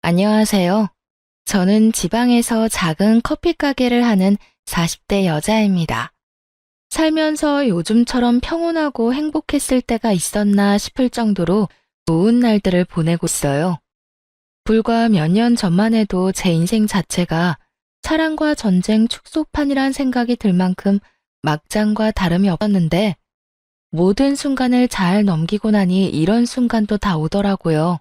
안녕하세요. 저는 지방에서 작은 커피 가게를 하는 40대 여자입니다. 살면서 요즘처럼 평온하고 행복했을 때가 있었나 싶을 정도로 좋은 날들을 보내고 있어요. 불과 몇 년 전만 해도 제 인생 자체가 사랑과 전쟁 축소판이란 생각이 들 만큼 막장과 다름이 없었는데 모든 순간을 잘 넘기고 나니 이런 순간도 다 오더라고요.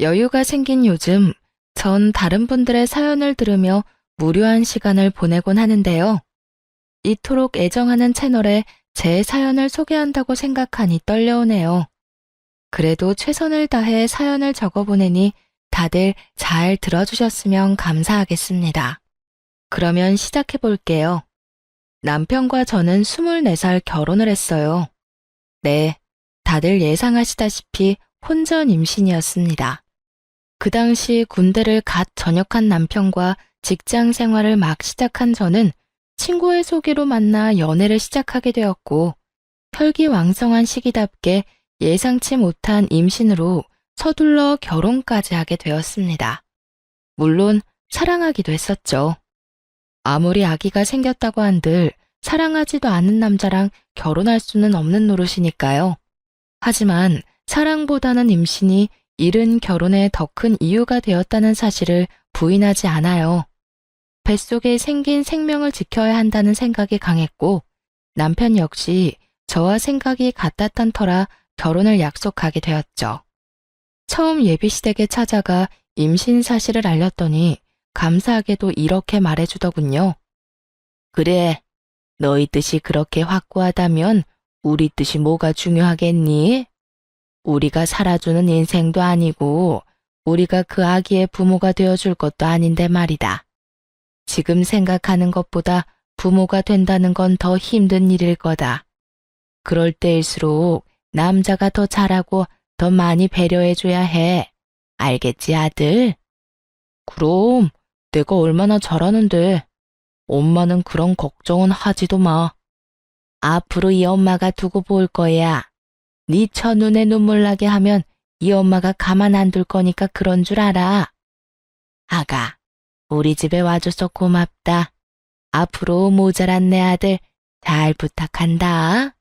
여유가 생긴 요즘, 전 다른 분들의 사연을 들으며 무료한 시간을 보내곤 하는데요. 이토록 애정하는 채널에 제 사연을 소개한다고 생각하니 떨려오네요. 그래도 최선을 다해 사연을 적어보내니 다들 잘 들어주셨으면 감사하겠습니다. 그러면 시작해 볼게요. 남편과 저는 24살 결혼을 했어요. 네, 다들 예상하시다시피 혼전 임신이었습니다. 그 당시 군대를 갓 전역한 남편과 직장 생활을 막 시작한 저는 친구의 소개로 만나 연애를 시작하게 되었고, 혈기왕성한 시기답게 예상치 못한 임신으로 서둘러 결혼까지 하게 되었습니다. 물론 사랑하기도 했었죠. 아무리 아기가 생겼다고 한들 사랑하지도 않은 남자랑 결혼할 수는 없는 노릇이니까요. 하지만 사랑보다는 임신이 이른 결혼에 더 큰 이유가 되었다는 사실을 부인하지 않아요. 뱃속에 생긴 생명을 지켜야 한다는 생각이 강했고 남편 역시 저와 생각이 같았던 터라 결혼을 약속하게 되었죠. 처음 예비시댁에 찾아가 임신 사실을 알렸더니 감사하게도 이렇게 말해주더군요. 그래, 너희 뜻이 그렇게 확고하다면 우리 뜻이 뭐가 중요하겠니? 우리가 살아주는 인생도 아니고 우리가 그 아기의 부모가 되어줄 것도 아닌데 말이다. 지금 생각하는 것보다 부모가 된다는 건 더 힘든 일일 거다. 그럴 때일수록 남자가 더 잘하고 더 많이 배려해줘야 해. 알겠지, 아들? 그럼 내가 얼마나 잘하는데. 엄마는 그런 걱정은 하지도 마. 앞으로 이 엄마가 두고 볼 거야. 네 첫눈에 눈물 나게 하면 이 엄마가 가만 안 둘 거니까 그런 줄 알아. 아가, 우리 집에 와줘서 고맙다. 앞으로 모자란 내 아들 잘 부탁한다.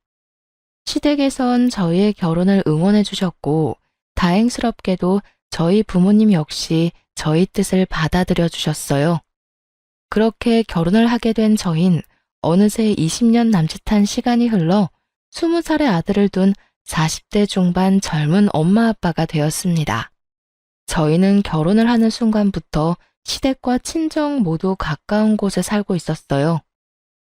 시댁에선 저희의 결혼을 응원해 주셨고 다행스럽게도 저희 부모님 역시 저희 뜻을 받아들여 주셨어요. 그렇게 결혼을 하게 된 저흰 어느새 20년 남짓한 시간이 흘러 20살의 아들을 둔 40대 중반 젊은 엄마 아빠가 되었습니다. 저희는 결혼을 하는 순간부터 시댁과 친정 모두 가까운 곳에 살고 있었어요.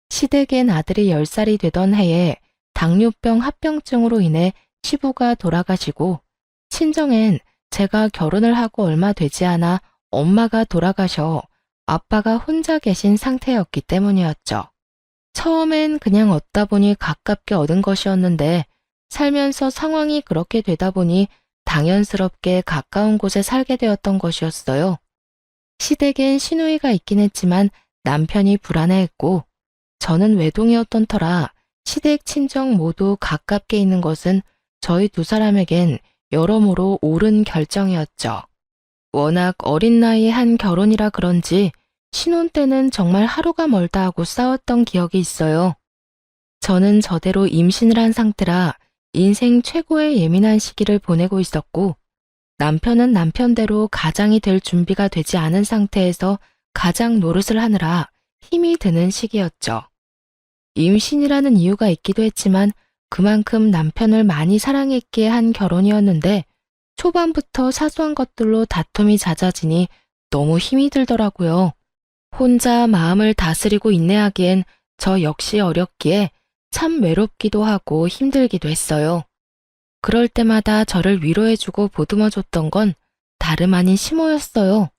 시댁엔 아들이 10살이 되던 해에 당뇨병 합병증으로 인해 시부가 돌아가시고 친정엔 제가 결혼을 하고 얼마 되지 않아 엄마가 돌아가셔 아빠가 혼자 계신 상태였기 때문이었죠. 처음엔 그냥 얻다 보니 가깝게 얻은 것이었는데 살면서 상황이 그렇게 되다 보니 당연스럽게 가까운 곳에 살게 되었던 것이었어요. 시댁엔 시누이가 있긴 했지만 남편이 불안해했고 저는 외동이었던 터라 시댁 친정 모두 가깝게 있는 것은 저희 두 사람에겐 여러모로 옳은 결정이었죠. 워낙 어린 나이에 한 결혼이라 그런지 신혼 때는 정말 하루가 멀다 하고 싸웠던 기억이 있어요. 저는 저대로 임신을 한 상태라 인생 최고의 예민한 시기를 보내고 있었고 남편은 남편대로 가장이 될 준비가 되지 않은 상태에서 가장 노릇을 하느라 힘이 드는 시기였죠. 임신이라는 이유가 있기도 했지만 그만큼 남편을 많이 사랑했기에 한 결혼이었는데 초반부터 사소한 것들로 다툼이 잦아지니 너무 힘이 들더라고요. 혼자 마음을 다스리고 인내하기엔 저 역시 어렸기에 참 외롭기도 하고 힘들기도 했어요. 그럴 때마다 저를 위로해주고 보듬어줬던 건 다름 아닌 시모였어요.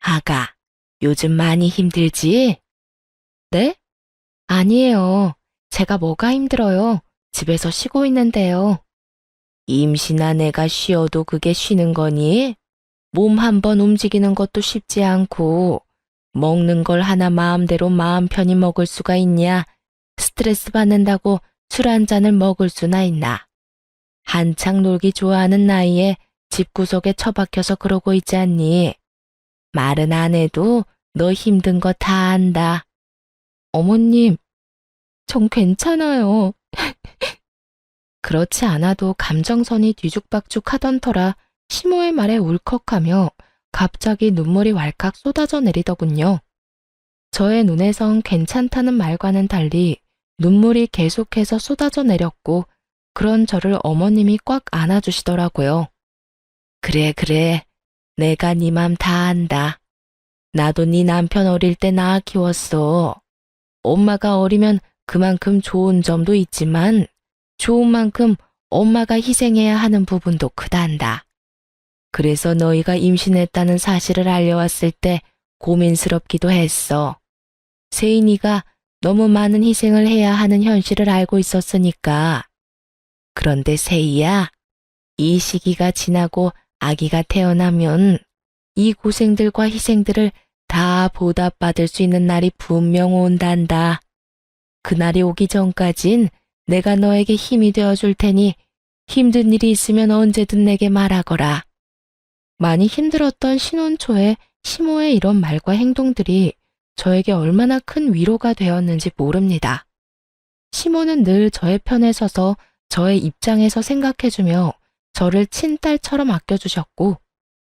아가, 요즘 많이 힘들지? 네? 아니에요. 제가 뭐가 힘들어요. 집에서 쉬고 있는데요. 임신한 애가 쉬어도 그게 쉬는 거니? 몸 한번 움직이는 것도 쉽지 않고 먹는 걸 하나 마음대로 마음 편히 먹을 수가 있냐? 스트레스 받는다고 술 한 잔을 먹을 수나 있나? 한창 놀기 좋아하는 나이에 집구석에 처박혀서 그러고 있지 않니? 말은 안 해도 너 힘든 거 다 안다. 어머님, 전 괜찮아요. 그렇지 않아도 감정선이 뒤죽박죽 하던 터라 시모의 말에 울컥하며 갑자기 눈물이 왈칵 쏟아져 내리더군요. 저의 눈에선 괜찮다는 말과는 달리 눈물이 계속해서 쏟아져 내렸고 그런 저를 어머님이 꽉 안아주시더라고요. 그래. 내가 네 맘 다 안다. 나도 네 남편 어릴 때 낳아 키웠어. 엄마가 어리면 그만큼 좋은 점도 있지만 좋은 만큼 엄마가 희생해야 하는 부분도 크단다. 그래서 너희가 임신했다는 사실을 알려왔을 때 고민스럽기도 했어. 세인이가 너무 많은 희생을 해야 하는 현실을 알고 있었으니까. 그런데 세이야, 이 시기가 지나고 아기가 태어나면 이 고생들과 희생들을 다 보답받을 수 있는 날이 분명 온단다. 그날이 오기 전까진 내가 너에게 힘이 되어줄 테니 힘든 일이 있으면 언제든 내게 말하거라. 많이 힘들었던 신혼 초에 시모의 이런 말과 행동들이 저에게 얼마나 큰 위로가 되었는지 모릅니다. 시모는 늘 저의 편에 서서 저의 입장에서 생각해주며 저를 친딸처럼 아껴주셨고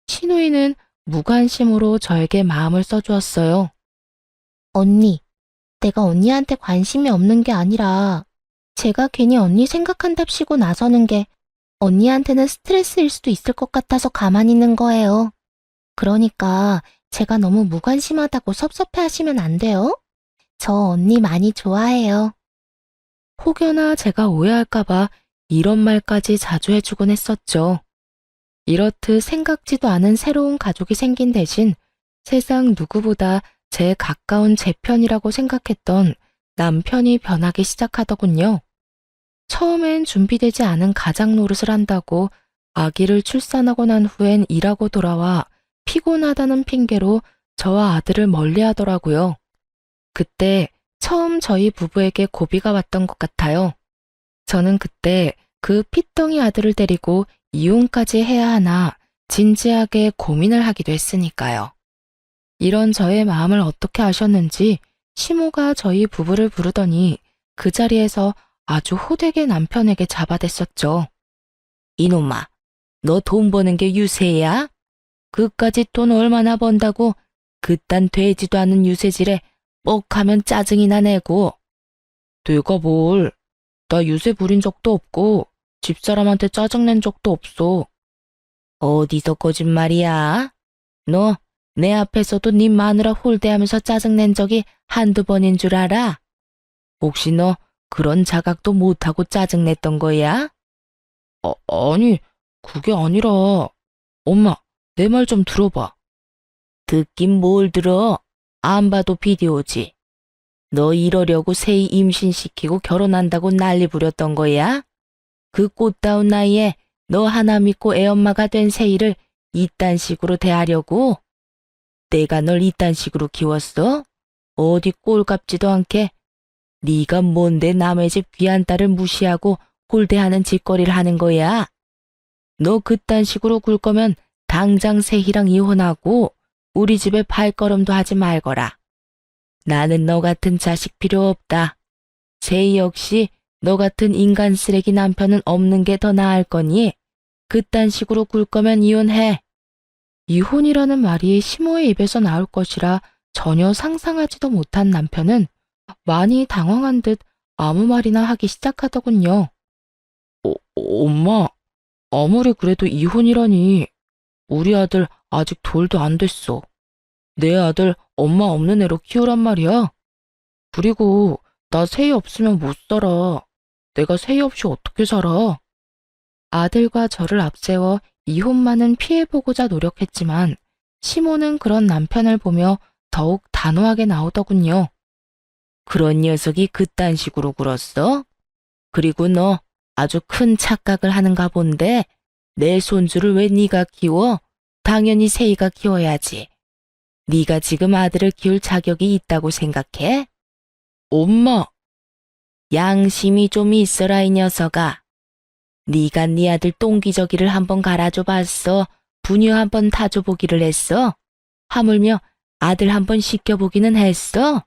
시누이는 무관심으로 저에게 마음을 써주었어요. 언니, 내가 언니한테 관심이 없는 게 아니라 제가 괜히 언니 생각한답시고 나서는 게 언니한테는 스트레스일 수도 있을 것 같아서 가만히 있는 거예요. 그러니까 제가 너무 무관심하다고 섭섭해하시면 안 돼요? 저 언니 많이 좋아해요. 혹여나 제가 오해할까봐 이런 말까지 자주 해주곤 했었죠. 이렇듯 생각지도 않은 새로운 가족이 생긴 대신 세상 누구보다 제 가까운 제 편이라고 생각했던 남편이 변하기 시작하더군요. 처음엔 준비되지 않은 가장 노릇을 한다고 아기를 출산하고 난 후엔 일하고 돌아와 피곤하다는 핑계로 저와 아들을 멀리 하더라고요. 그때 처음 저희 부부에게 고비가 왔던 것 같아요. 저는 그때 그 핏덩이 아들을 데리고 이혼까지 해야 하나 진지하게 고민을 하기도 했으니까요. 이런 저의 마음을 어떻게 아셨는지 시모가 저희 부부를 부르더니 그 자리에서 아주 호되게 남편에게 잡아댔었죠. 이놈아, 너 돈 버는 게 유세야? 그까짓 돈 얼마나 번다고 그딴 되지도 않은 유세질에 뻑하면 짜증이나 내고. 내가 뭘, 나 유세 부린 적도 없고 집사람한테 짜증낸 적도 없어. 어디서 거짓말이야? 너 내 앞에서도 네 마누라 홀대하면서 짜증낸 적이 한두 번인 줄 알아? 혹시 너 그런 자각도 못하고 짜증냈던 거야? 아니, 그게 아니라. 엄마, 내 말 좀 들어봐. 듣긴 뭘 들어? 안 봐도 비디오지. 너 이러려고 세이 임신시키고 결혼한다고 난리 부렸던 거야? 그 꽃다운 나이에 너 하나 믿고 애엄마가 된 세이를 이딴 식으로 대하려고? 내가 널 이딴 식으로 키웠어? 어디 꼴값지도 않게? 네가 뭔데 남의 집 귀한 딸을 무시하고 홀대하는 짓거리를 하는 거야? 너 그딴 식으로 굴 거면 당장 세희랑 이혼하고 우리 집에 발걸음도 하지 말거라. 나는 너 같은 자식 필요 없다. 세희 역시 너 같은 인간 쓰레기 남편은 없는 게 더 나을 거니 그딴 식으로 굴 거면 이혼해. 이혼이라는 말이 시모의 입에서 나올 것이라 전혀 상상하지도 못한 남편은 많이 당황한 듯 아무 말이나 하기 시작하더군요. 엄마, 아무리 그래도 이혼이라니. 우리 아들 아직 돌도 안 됐어. 내 아들 엄마 없는 애로 키우란 말이야. 그리고 나 세희 없으면 못 살아. 내가 세희 없이 어떻게 살아? 아들과 저를 앞세워 이혼만은 피해보고자 노력했지만 시모는 그런 남편을 보며 더욱 단호하게 나오더군요. 그런 녀석이 그딴 식으로 굴었어? 그리고 너 아주 큰 착각을 하는가 본데 내 손주를 왜 네가 키워? 당연히 세희가 키워야지. 네가 지금 아들을 키울 자격이 있다고 생각해? 엄마! 양심이 좀 있어라 이 녀석아. 네가 네 아들 똥기저귀를 한번 갈아줘 봤어? 분유 한번 타줘 보기를 했어? 하물며 아들 한번 씻겨보기는 했어?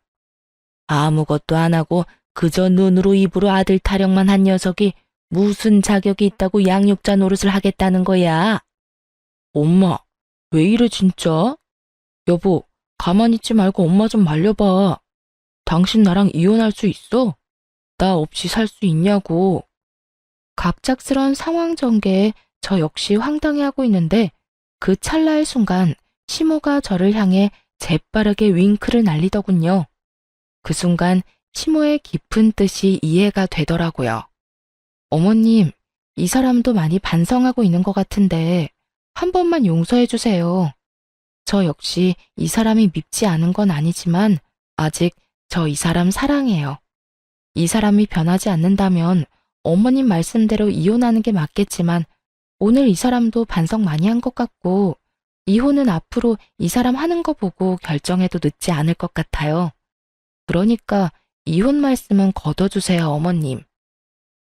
아무것도 안 하고 그저 눈으로 입으로 아들 타령만 한 녀석이 무슨 자격이 있다고 양육자 노릇을 하겠다는 거야? 엄마, 왜 이래 진짜? 여보, 가만히 있지 말고 엄마 좀 말려봐. 당신 나랑 이혼할 수 있어? 나 없이 살 수 있냐고. 갑작스런 상황 전개에 저 역시 황당해하고 있는데 그 찰나의 순간 시모가 저를 향해 재빠르게 윙크를 날리더군요. 그 순간 시모의 깊은 뜻이 이해가 되더라고요. 어머님, 이 사람도 많이 반성하고 있는 것 같은데 한 번만 용서해 주세요. 저 역시 이 사람이 밉지 않은 건 아니지만 아직 저 이 사람 사랑해요. 이 사람이 변하지 않는다면 어머님 말씀대로 이혼하는 게 맞겠지만 오늘 이 사람도 반성 많이 한 것 같고 이혼은 앞으로 이 사람 하는 거 보고 결정해도 늦지 않을 것 같아요. 그러니까 이혼 말씀은 거둬주세요, 어머님.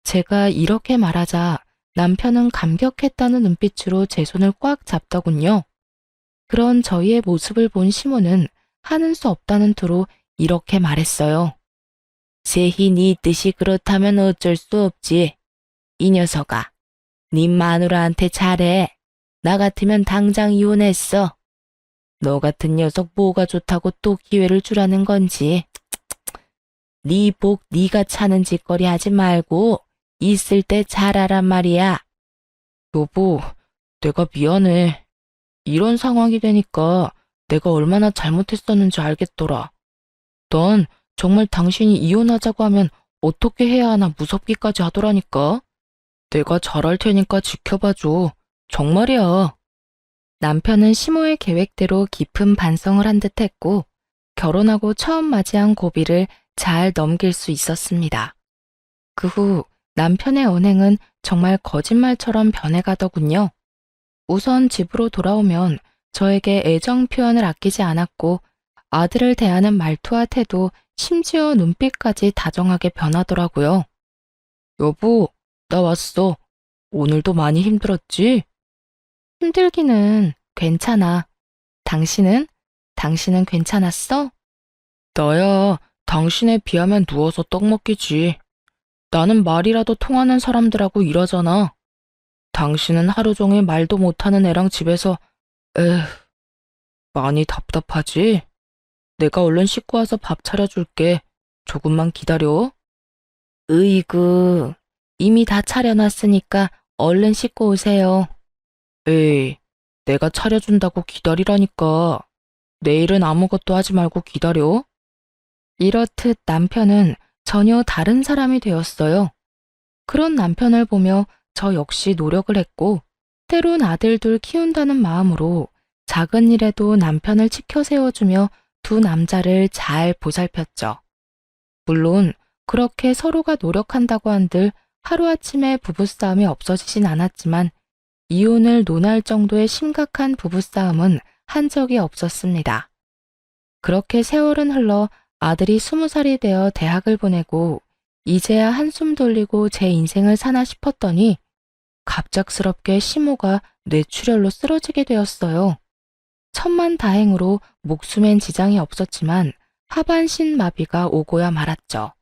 제가 이렇게 말하자 남편은 감격했다는 눈빛으로 제 손을 꽉 잡더군요. 그런 저희의 모습을 본 시모는 하는 수 없다는 투로 이렇게 말했어요. 세희 네 뜻이 그렇다면 어쩔 수 없지. 이 녀석아, 네 마누라한테 잘해. 나 같으면 당장 이혼했어. 너 같은 녀석 뭐가 좋다고 또 기회를 주라는 건지. 네 복 네가 차는 짓거리 하지 말고 있을 때 잘하란 말이야. 여보, 내가 미안해. 이런 상황이 되니까 내가 얼마나 잘못했었는지 알겠더라. 넌 정말 당신이 이혼하자고 하면 어떻게 해야 하나 무섭기까지 하더라니까. 내가 잘할 테니까 지켜봐줘. 정말이야. 남편은 시모의 계획대로 깊은 반성을 한 듯 했고 결혼하고 처음 맞이한 고비를 잘 넘길 수 있었습니다. 그 후 남편의 언행은 정말 거짓말처럼 변해가더군요. 우선 집으로 돌아오면 저에게 애정 표현을 아끼지 않았고 아들을 대하는 말투와 태도, 심지어 눈빛까지 다정하게 변하더라고요. 여보, 나 왔어. 오늘도 많이 힘들었지? 힘들기는 괜찮아. 당신은? 당신은 괜찮았어? 나야 당신에 비하면 누워서 떡 먹기지. 나는 말이라도 통하는 사람들하고 일하잖아. 당신은 하루 종일 말도 못하는 애랑 집에서 에휴, 많이 답답하지? 내가 얼른 씻고 와서 밥 차려줄게. 조금만 기다려. 으이구, 이미 다 차려놨으니까 얼른 씻고 오세요. 에이, 내가 차려준다고 기다리라니까. 내일은 아무것도 하지 말고 기다려. 이렇듯 남편은 전혀 다른 사람이 되었어요. 그런 남편을 보며 저 역시 노력을 했고, 때론 아들 둘 키운다는 마음으로 작은 일에도 남편을 지켜 세워주며 두 남자를 잘 보살폈죠. 물론 그렇게 서로가 노력한다고 한들 하루아침에 부부싸움이 없어지진 않았지만 이혼을 논할 정도의 심각한 부부싸움은 한 적이 없었습니다. 그렇게 세월은 흘러 아들이 20살이 되어 대학을 보내고 이제야 한숨 돌리고 제 인생을 사나 싶었더니 갑작스럽게 시모가 뇌출혈로 쓰러지게 되었어요. 천만다행으로 목숨엔 지장이 없었지만 하반신 마비가 오고야 말았죠.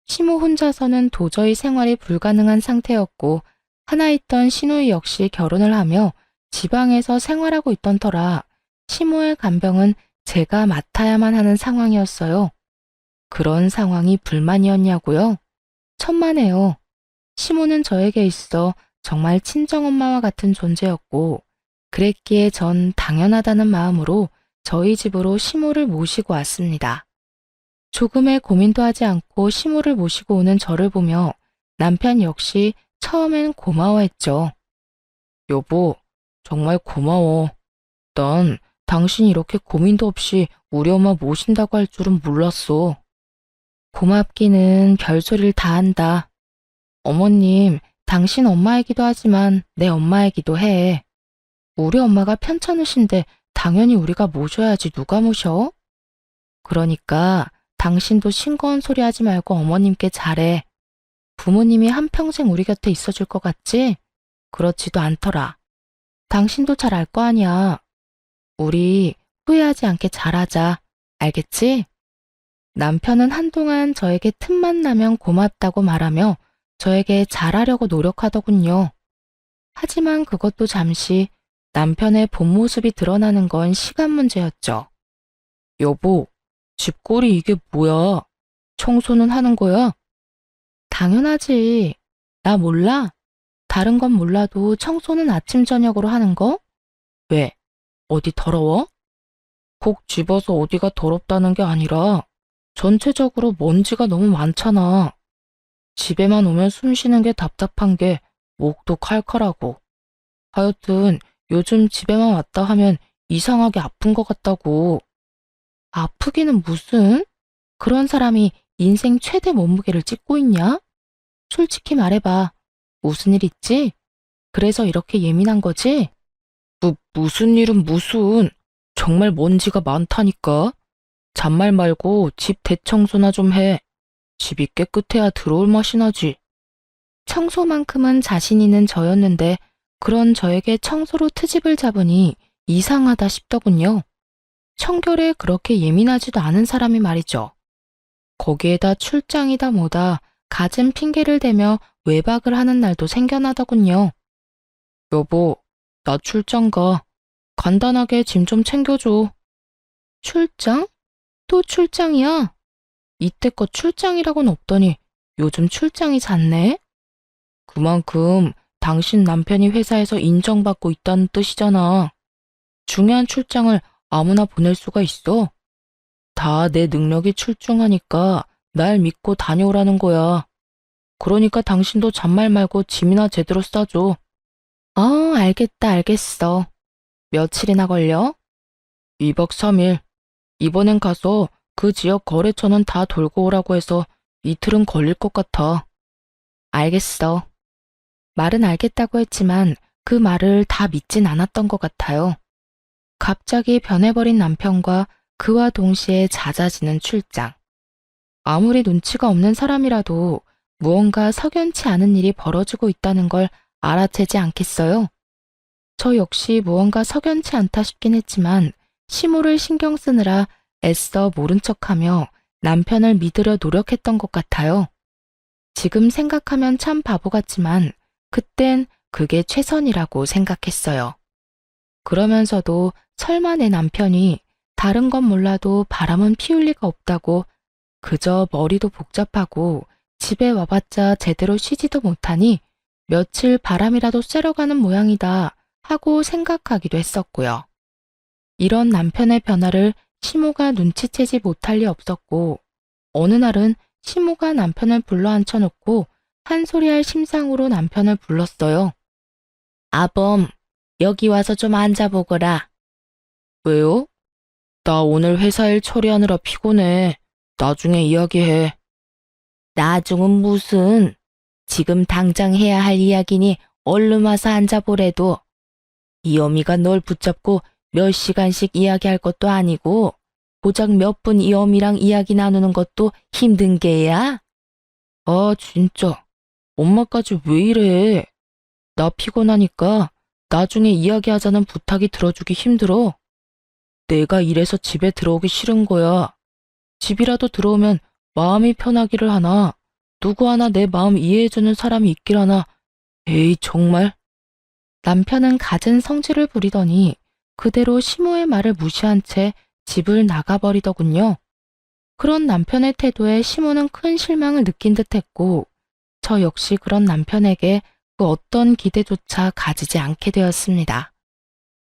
시모 혼자서는 도저히 생활이 불가능한 상태였고 하나 있던 시누이 역시 결혼을 하며 지방에서 생활하고 있던 터라 시모의 간병은 제가 맡아야만 하는 상황이었어요. 그런 상황이 불만이었냐고요? 천만에요. 시모는 저에게 있어 정말 친정엄마와 같은 존재였고 그랬기에 전 당연하다는 마음으로 저희 집으로 시모를 모시고 왔습니다. 조금의 고민도 하지 않고 시모를 모시고 오는 저를 보며 남편 역시 처음엔 고마워했죠. 여보, 정말 고마워. 난 당신이 이렇게 고민도 없이 우리 엄마 모신다고 할 줄은 몰랐어. 고맙기는 별소리를 다 한다. 어머님, 당신 엄마이기도 하지만 내 엄마이기도 해. 우리 엄마가 편찮으신데 당연히 우리가 모셔야지 누가 모셔? 그러니까 당신도 싱거운 소리 하지 말고 어머님께 잘해. 부모님이 한평생 우리 곁에 있어줄 것 같지? 그렇지도 않더라. 당신도 잘 알 거 아니야. 우리 후회하지 않게 잘하자. 알겠지? 남편은 한동안 저에게 틈만 나면 고맙다고 말하며 저에게 잘하려고 노력하더군요. 하지만 그것도 잠시 남편의 본 모습이 드러나는 건 시간 문제였죠. 여보, 집골이 이게 뭐야? 청소는 하는 거야? 당연하지. 나 몰라? 다른 건 몰라도 청소는 아침 저녁으로 하는 거? 왜? 어디 더러워? 콕 집어서 어디가 더럽다는 게 아니라 전체적으로 먼지가 너무 많잖아. 집에만 오면 숨 쉬는 게 답답한 게 목도 칼칼하고. 하여튼 요즘 집에만 왔다 하면 이상하게 아픈 것 같다고. 아프기는 무슨? 그런 사람이 인생 최대 몸무게를 찢고 있냐? 솔직히 말해봐. 무슨 일 있지? 그래서 이렇게 예민한 거지? 무슨 일은 무슨. 정말 먼지가 많다니까. 잔말 말고 집 대청소나 좀 해. 집이 깨끗해야 들어올 맛이 나지. 청소만큼은 자신 있는 저였는데 그런 저에게 청소로 트집을 잡으니 이상하다 싶더군요. 청결에 그렇게 예민하지도 않은 사람이 말이죠. 거기에다 출장이다 뭐다 갖은 핑계를 대며 외박을 하는 날도 생겨나더군요. 여보, 나 출장 가. 간단하게 짐 좀 챙겨줘. 출장? 또 출장이야? 이때껏 출장이라고는 없더니 요즘 출장이 잦네? 그만큼 당신 남편이 회사에서 인정받고 있다는 뜻이잖아. 중요한 출장을 아무나 보낼 수가 있어? 다 내 능력이 출중하니까 날 믿고 다녀오라는 거야. 그러니까 당신도 잔말 말고 짐이나 제대로 싸줘. 알겠다, 알겠어. 며칠이나 걸려? 2박 3일. 이번엔 가서 그 지역 거래처는 다 돌고 오라고 해서 이틀은 걸릴 것 같아. 알겠어. 말은 알겠다고 했지만 그 말을 다 믿진 않았던 것 같아요. 갑자기 변해버린 남편과 그와 동시에 잦아지는 출장. 아무리 눈치가 없는 사람이라도 무언가 석연치 않은 일이 벌어지고 있다는 걸 알아채지 않겠어요? 저 역시 무언가 석연치 않다 싶긴 했지만 시모를 신경 쓰느라 애써 모른 척하며 남편을 믿으려 노력했던 것 같아요. 지금 생각하면 참 바보 같지만 그땐 그게 최선이라고 생각했어요. 그러면서도 설마 내 남편이 다른 건 몰라도 바람은 피울 리가 없다고 그저 머리도 복잡하고 집에 와봤자 제대로 쉬지도 못하니 며칠 바람이라도 쐬러 가는 모양이다 하고 생각하기도 했었고요. 이런 남편의 변화를 시모가 눈치채지 못할 리 없었고 어느 날은 시모가 남편을 불러 앉혀놓고 한 소리 할 심상으로 남편을 불렀어요. 아범, 여기 와서 좀 앉아보거라. 왜요? 나 오늘 회사 일 처리하느라 피곤해. 나중에 이야기해. 나중은 무슨? 지금 당장 해야 할 이야기니 얼른 와서 앉아보래도. 이 어미가 널 붙잡고 몇 시간씩 이야기할 것도 아니고 고작 몇 분 이 어미랑 이야기 나누는 것도 힘든 게야? 아, 진짜. 엄마까지 왜 이래? 나 피곤하니까 나중에 이야기하자는 부탁이 들어주기 힘들어. 내가 이래서 집에 들어오기 싫은 거야. 집이라도 들어오면 마음이 편하기를 하나, 누구 하나 내 마음 이해해주는 사람이 있길 하나. 에이, 정말. 남편은 갖은 성질을 부리더니 그대로 시모의 말을 무시한 채 집을 나가버리더군요. 그런 남편의 태도에 시모는 큰 실망을 느낀 듯했고 저 역시 그런 남편에게 그 어떤 기대조차 가지지 않게 되었습니다.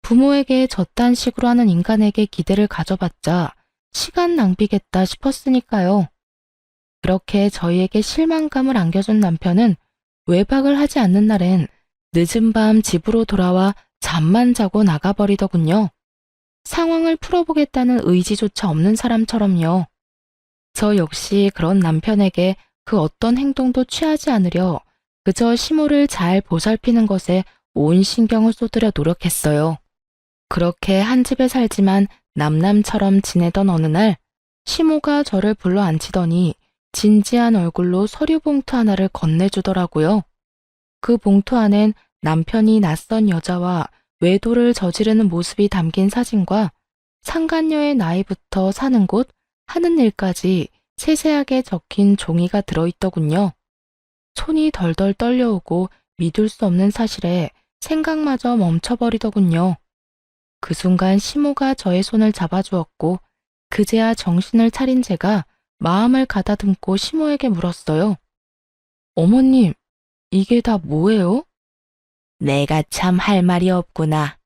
부모에게 저딴 식으로 하는 인간에게 기대를 가져봤자 시간 낭비겠다 싶었으니까요. 그렇게 저희에게 실망감을 안겨준 남편은 외박을 하지 않는 날엔 늦은 밤 집으로 돌아와 잠만 자고 나가버리더군요. 상황을 풀어보겠다는 의지조차 없는 사람처럼요. 저 역시 그런 남편에게 그 어떤 행동도 취하지 않으려 그저 시모를 잘 보살피는 것에 온 신경을 쏟으려 노력했어요. 그렇게 한 집에 살지만 남남처럼 지내던 어느 날 시모가 저를 불러 앉히더니 진지한 얼굴로 서류 봉투 하나를 건네주더라고요. 그 봉투 안엔 남편이 낯선 여자와 외도를 저지르는 모습이 담긴 사진과 상간녀의 나이부터 사는 곳, 하는 일까지 세세하게 적힌 종이가 들어있더군요. 손이 덜덜 떨려오고 믿을 수 없는 사실에 생각마저 멈춰버리더군요. 그 순간 시모가 저의 손을 잡아주었고 그제야 정신을 차린 제가 마음을 가다듬고 시모에게 물었어요. 어머님, 이게 다 뭐예요? 내가 참 할 말이 없구나.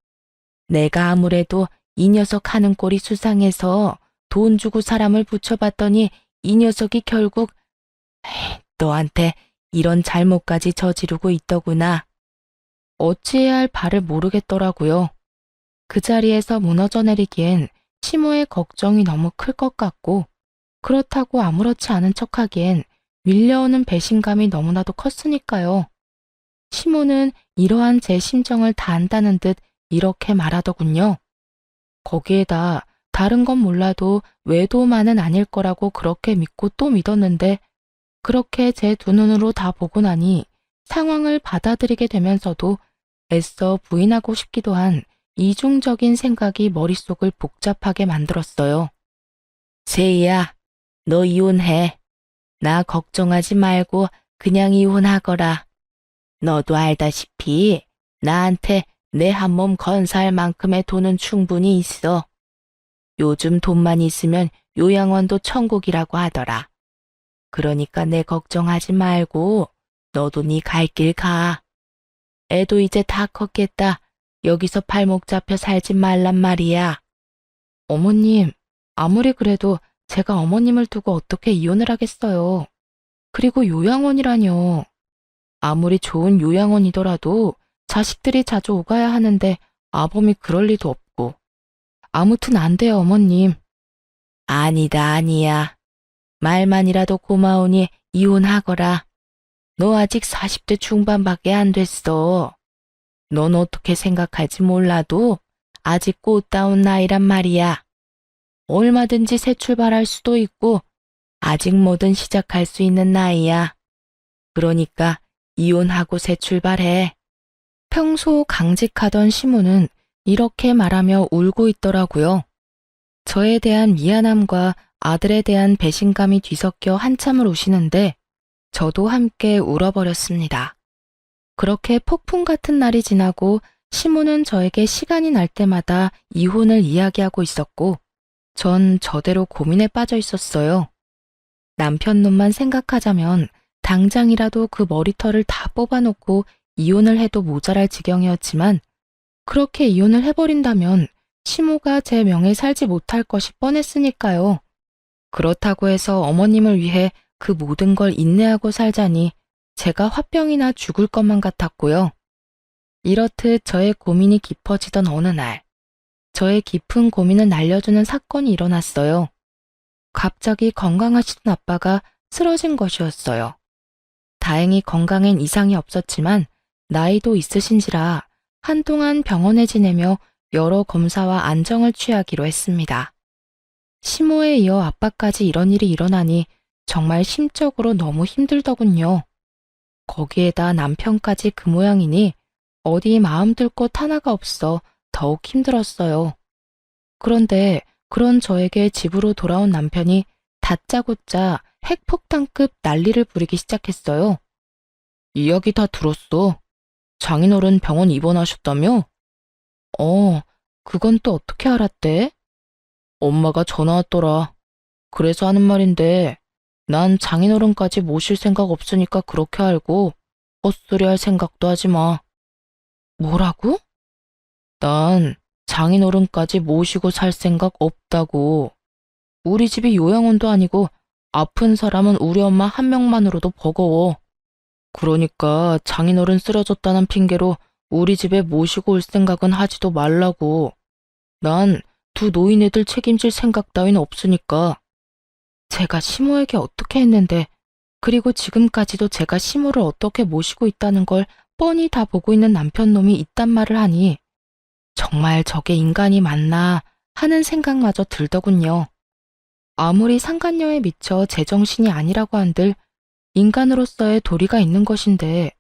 내가 아무래도 이 녀석 하는 꼴이 수상해서 돈 주고 사람을 붙여봤더니 이 녀석이 결국 너한테 이런 잘못까지 저지르고 있더구나. 어찌해야 할 바를 모르겠더라고요. 그 자리에서 무너져 내리기엔 시모의 걱정이 너무 클 것 같고 그렇다고 아무렇지 않은 척하기엔 밀려오는 배신감이 너무나도 컸으니까요. 시모는 이러한 제 심정을 다 안다는 듯 이렇게 말하더군요. 거기에다 다른 건 몰라도 외도만은 아닐 거라고 그렇게 믿고 또 믿었는데 그렇게 제 두 눈으로 다 보고 나니 상황을 받아들이게 되면서도 애써 부인하고 싶기도 한 이중적인 생각이 머릿속을 복잡하게 만들었어요. 세희야, 너 이혼해. 나 걱정하지 말고 그냥 이혼하거라. 너도 알다시피 나한테 내 한 몸 건사할 만큼의 돈은 충분히 있어. 요즘 돈만 있으면 요양원도 천국이라고 하더라. 그러니까 내 걱정하지 말고 너도 네 갈 길 가. 애도 이제 다 컸겠다. 여기서 발목 잡혀 살지 말란 말이야. 어머님, 아무리 그래도 제가 어머님을 두고 어떻게 이혼을 하겠어요. 그리고 요양원이라뇨. 아무리 좋은 요양원이더라도 자식들이 자주 오가야 하는데 아범이 그럴 리도 없고. 아무튼 안 돼요, 어머님. 아니다, 아니야. 말만이라도 고마우니 이혼하거라. 너 아직 40대 중반밖에 안 됐어. 넌 어떻게 생각할지 몰라도 아직 꽃다운 나이란 말이야. 얼마든지 새 출발할 수도 있고 아직 뭐든 시작할 수 있는 나이야. 그러니까 이혼하고 새 출발해. 평소 강직하던 시모는 이렇게 말하며 울고 있더라고요. 저에 대한 미안함과 아들에 대한 배신감이 뒤섞여 한참을 우시는데 저도 함께 울어버렸습니다. 그렇게 폭풍 같은 날이 지나고 시모는 저에게 시간이 날 때마다 이혼을 이야기하고 있었고 전 저대로 고민에 빠져 있었어요. 남편 놈만 생각하자면 당장이라도 그 머리털을 다 뽑아놓고 이혼을 해도 모자랄 지경이었지만 그렇게 이혼을 해버린다면 시모가 제 명에 살지 못할 것이 뻔했으니까요. 그렇다고 해서 어머님을 위해 그 모든 걸 인내하고 살자니 제가 화병이나 죽을 것만 같았고요. 이렇듯 저의 고민이 깊어지던 어느 날, 저의 깊은 고민을 날려주는 사건이 일어났어요. 갑자기 건강하시던 아빠가 쓰러진 것이었어요. 다행히 건강엔 이상이 없었지만 나이도 있으신지라 한동안 병원에 지내며 여러 검사와 안정을 취하기로 했습니다. 시모에 이어 아빠까지 이런 일이 일어나니 정말 심적으로 너무 힘들더군요. 거기에다 남편까지 그 모양이니 어디 마음 둘 곳 하나가 없어 더욱 힘들었어요. 그런데 그런 저에게 집으로 돌아온 남편이 다짜고짜 핵폭탄급 난리를 부리기 시작했어요. 이야기 다 들었어. 장인어른 병원 입원하셨다며? 그건 또 어떻게 알았대? 엄마가 전화 왔더라. 그래서 하는 말인데 난 장인어른까지 모실 생각 없으니까 그렇게 알고 헛소리 할 생각도 하지 마. 뭐라고? 난 장인어른까지 모시고 살 생각 없다고. 우리 집이 요양원도 아니고 아픈 사람은 우리 엄마 한 명만으로도 버거워. 그러니까 장인어른 쓰러졌다는 핑계로 우리 집에 모시고 올 생각은 하지도 말라고. 난 두 노인애들 책임질 생각 따윈 없으니까. 제가 시모에게 어떻게 했는데, 그리고 지금까지도 제가 시모를 어떻게 모시고 있다는 걸 뻔히 다 보고 있는 남편놈이 있단 말을 하니 정말 저게 인간이 맞나 하는 생각마저 들더군요. 아무리 상간녀에 미쳐 제정신이 아니라고 한들 인간으로서의 도리가 있는 것인데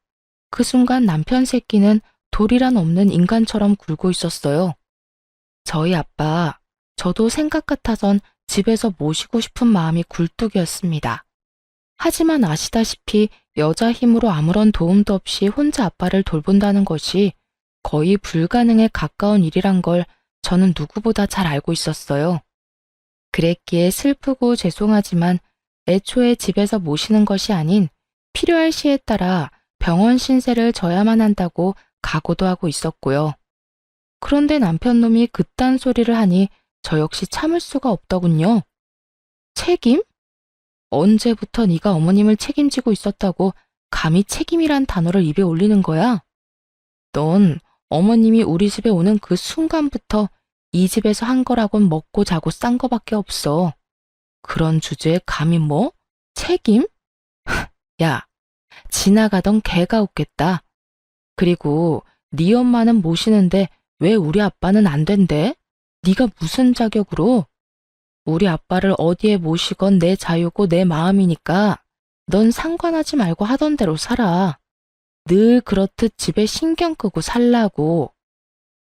그 순간 남편 새끼는 도리란 없는 인간처럼 굴고 있었어요. 저희 아빠, 저도 생각 같아선 집에서 모시고 싶은 마음이 굴뚝이었습니다. 하지만 아시다시피 여자 힘으로 아무런 도움도 없이 혼자 아빠를 돌본다는 것이 거의 불가능에 가까운 일이란 걸 저는 누구보다 잘 알고 있었어요. 그랬기에 슬프고 죄송하지만 애초에 집에서 모시는 것이 아닌 필요할 시에 따라 병원 신세를 져야만 한다고 각오도 하고 있었고요. 그런데 남편놈이 그딴 소리를 하니 저 역시 참을 수가 없더군요. 책임? 언제부터 네가 어머님을 책임지고 있었다고 감히 책임이란 단어를 입에 올리는 거야? 넌 어머님이 우리 집에 오는 그 순간부터 이 집에서 한 거라곤 먹고 자고 싼 거밖에 없어. 그런 주제에 감히 뭐? 책임? 야, 지나가던 개가 웃겠다. 그리고 네 엄마는 모시는데 왜 우리 아빠는 안 된대? 네가 무슨 자격으로? 우리 아빠를 어디에 모시건 내 자유고 내 마음이니까 넌 상관하지 말고 하던 대로 살아. 늘 그렇듯 집에 신경 끄고 살라고.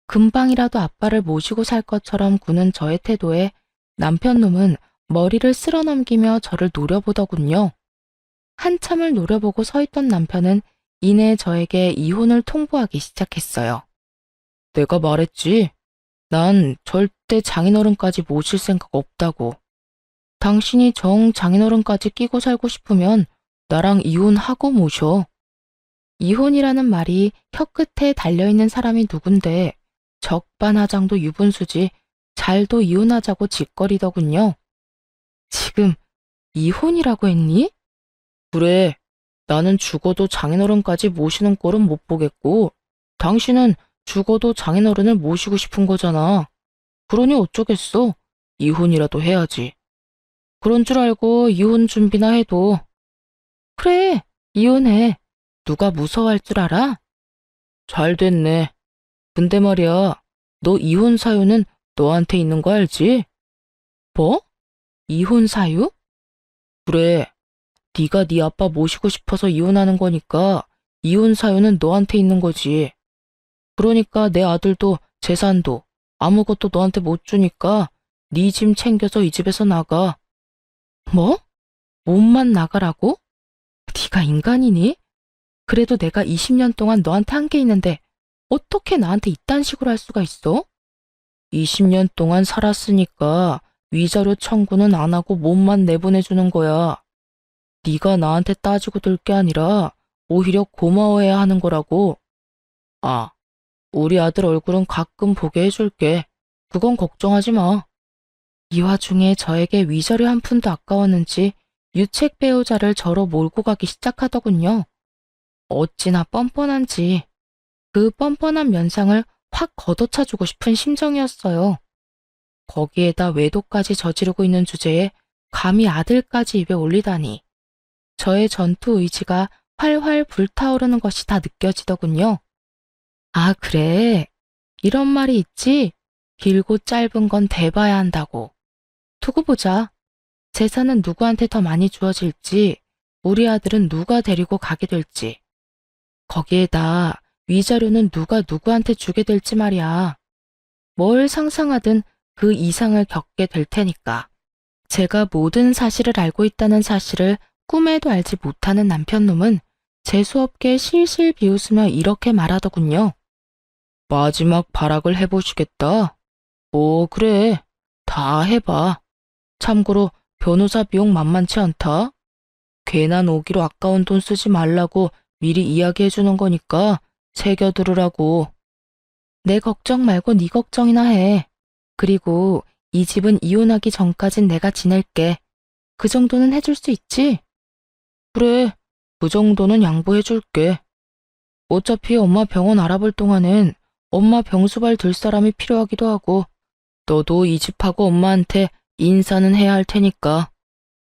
금방이라도 아빠를 모시고 살 것처럼 구는 저의 태도에 남편놈은 머리를 쓸어넘기며 저를 노려보더군요. 한참을 노려보고 서 있던 남편은 이내 저에게 이혼을 통보하기 시작했어요. 내가 말했지. 난 절대 장인어른까지 모실 생각 없다고. 당신이 정 장인어른까지 끼고 살고 싶으면 나랑 이혼하고 모셔. 이혼이라는 말이 혀끝에 달려있는 사람이 누군데 적반하장도 유분수지 잘도 이혼하자고 짓거리더군요. 지금 이혼이라고 했니? 그래, 나는 죽어도 장인어른까지 모시는 꼴은 못 보겠고 당신은 죽어도 장인어른을 모시고 싶은 거잖아. 그러니 어쩌겠어. 이혼이라도 해야지. 그런 줄 알고 이혼 준비나 해도. 그래, 이혼해. 누가 무서워할 줄 알아? 잘 됐네. 근데 말이야, 너 이혼 사유는 너한테 있는 거 알지? 뭐? 이혼 사유? 그래, 네가 네 아빠 모시고 싶어서 이혼하는 거니까 이혼 사유는 너한테 있는 거지. 그러니까 내 아들도 재산도 아무것도 너한테 못 주니까 네 짐 챙겨서 이 집에서 나가. 뭐? 몸만 나가라고? 네가 인간이니? 그래도 내가 20년 동안 너한테 한 게 있는데 어떻게 나한테 이딴 식으로 할 수가 있어? 20년 동안 살았으니까 위자료 청구는 안 하고 몸만 내보내주는 거야. 네가 나한테 따지고 들 게 아니라 오히려 고마워해야 하는 거라고. 아, 우리 아들 얼굴은 가끔 보게 해줄게. 그건 걱정하지 마. 이 와중에 저에게 위자료 한 푼도 아까웠는지 유책 배우자를 저로 몰고 가기 시작하더군요. 어찌나 뻔뻔한지 그 뻔뻔한 면상을 확 걷어차주고 싶은 심정이었어요. 거기에다 외도까지 저지르고 있는 주제에 감히 아들까지 입에 올리다니. 저의 전투 의지가 활활 불타오르는 것이 다 느껴지더군요. 아, 그래. 이런 말이 있지? 길고 짧은 건 대봐야 한다고. 두고 보자. 재산은 누구한테 더 많이 주어질지, 우리 아들은 누가 데리고 가게 될지. 거기에다 위자료는 누가 누구한테 주게 될지 말이야. 뭘 상상하든 그 이상을 겪게 될 테니까. 제가 모든 사실을 알고 있다는 사실을 꿈에도 알지 못하는 남편놈은 재수없게 실실 비웃으며 이렇게 말하더군요. 마지막 발악을 해보시겠다. 그래. 다 해봐. 참고로 변호사 비용 만만치 않다. 괜한 오기로 아까운 돈 쓰지 말라고 미리 이야기해주는 거니까 새겨 들으라고. 내 걱정 말고 네 걱정이나 해. 그리고 이 집은 이혼하기 전까진 내가 지낼게. 그 정도는 해줄 수 있지? 그래, 그 정도는 양보해줄게. 어차피 엄마 병원 알아볼 동안은 엄마 병수발 들 사람이 필요하기도 하고 너도 이 집하고 엄마한테 인사는 해야 할 테니까.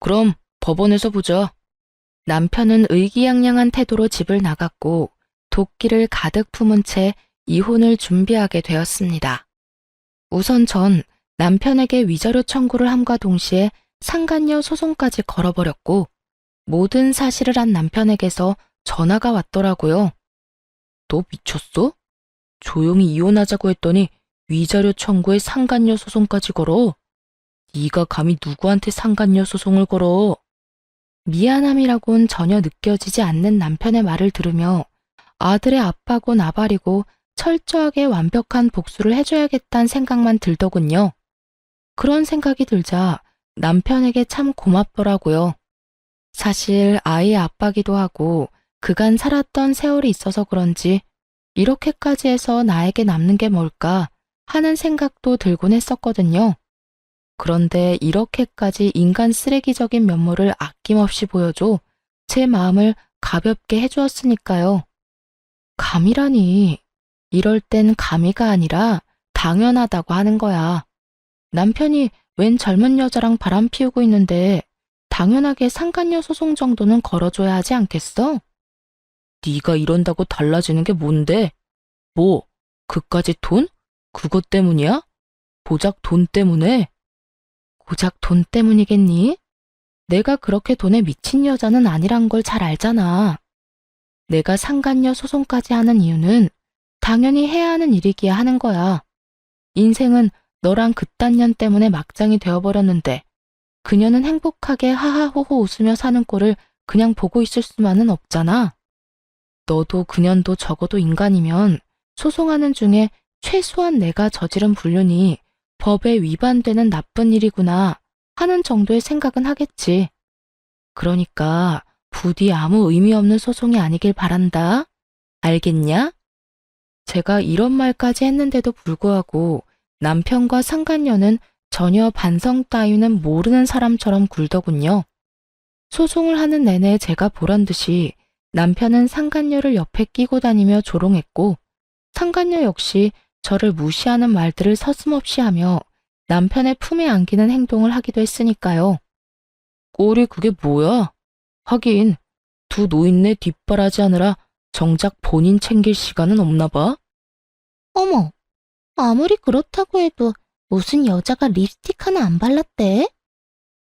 그럼 법원에서 보자. 남편은 의기양양한 태도로 집을 나갔고 도끼를 가득 품은 채 이혼을 준비하게 되었습니다. 우선 전 남편에게 위자료 청구를 함과 동시에 상간녀 소송까지 걸어버렸고 모든 사실을 한 남편에게서 전화가 왔더라고요. 너 미쳤어? 조용히 이혼하자고 했더니 위자료 청구에 상간녀 소송까지 걸어? 네가 감히 누구한테 상간녀 소송을 걸어? 미안함이라곤 전혀 느껴지지 않는 남편의 말을 들으며 아들의 아빠고 나발이고 철저하게 완벽한 복수를 해줘야겠다는 생각만 들더군요. 그런 생각이 들자 남편에게 참 고맙더라고요. 사실 아이의 아빠기도 하고 그간 살았던 세월이 있어서 그런지 이렇게까지 해서 나에게 남는 게 뭘까 하는 생각도 들곤 했었거든요. 그런데 이렇게까지 인간 쓰레기적인 면모를 아낌없이 보여줘 제 마음을 가볍게 해주었으니까요. 감이라니. 이럴 땐 감이가 아니라 당연하다고 하는 거야. 남편이 웬 젊은 여자랑 바람 피우고 있는데 당연하게 상간녀 소송 정도는 걸어줘야 하지 않겠어? 네가 이런다고 달라지는 게 뭔데? 뭐, 그까지 돈? 그것 때문이야? 고작 돈 때문에? 고작 돈 때문이겠니? 내가 그렇게 돈에 미친 여자는 아니란 걸 잘 알잖아. 내가 상간녀 소송까지 하는 이유는 당연히 해야 하는 일이기야 하는 거야. 인생은 너랑 그딴 년 때문에 막장이 되어버렸는데 그녀는 행복하게 하하호호 웃으며 사는 꼴을 그냥 보고 있을 수만은 없잖아. 너도 그년도 적어도 인간이면 소송하는 중에 최소한 내가 저지른 불륜이 법에 위반되는 나쁜 일이구나 하는 정도의 생각은 하겠지. 그러니까 부디 아무 의미 없는 소송이 아니길 바란다. 알겠냐? 제가 이런 말까지 했는데도 불구하고 남편과 상간녀는 전혀 반성 따위는 모르는 사람처럼 굴더군요. 소송을 하는 내내 제가 보란 듯이 남편은 상간녀를 옆에 끼고 다니며 조롱했고 상간녀 역시 저를 무시하는 말들을 서슴없이 하며 남편의 품에 안기는 행동을 하기도 했으니까요. 꼴이 그게 뭐야? 하긴 두 노인네 뒷바라지하느라 정작 본인 챙길 시간은 없나 봐? 어머, 아무리 그렇다고 해도 무슨 여자가 립스틱 하나 안 발랐대?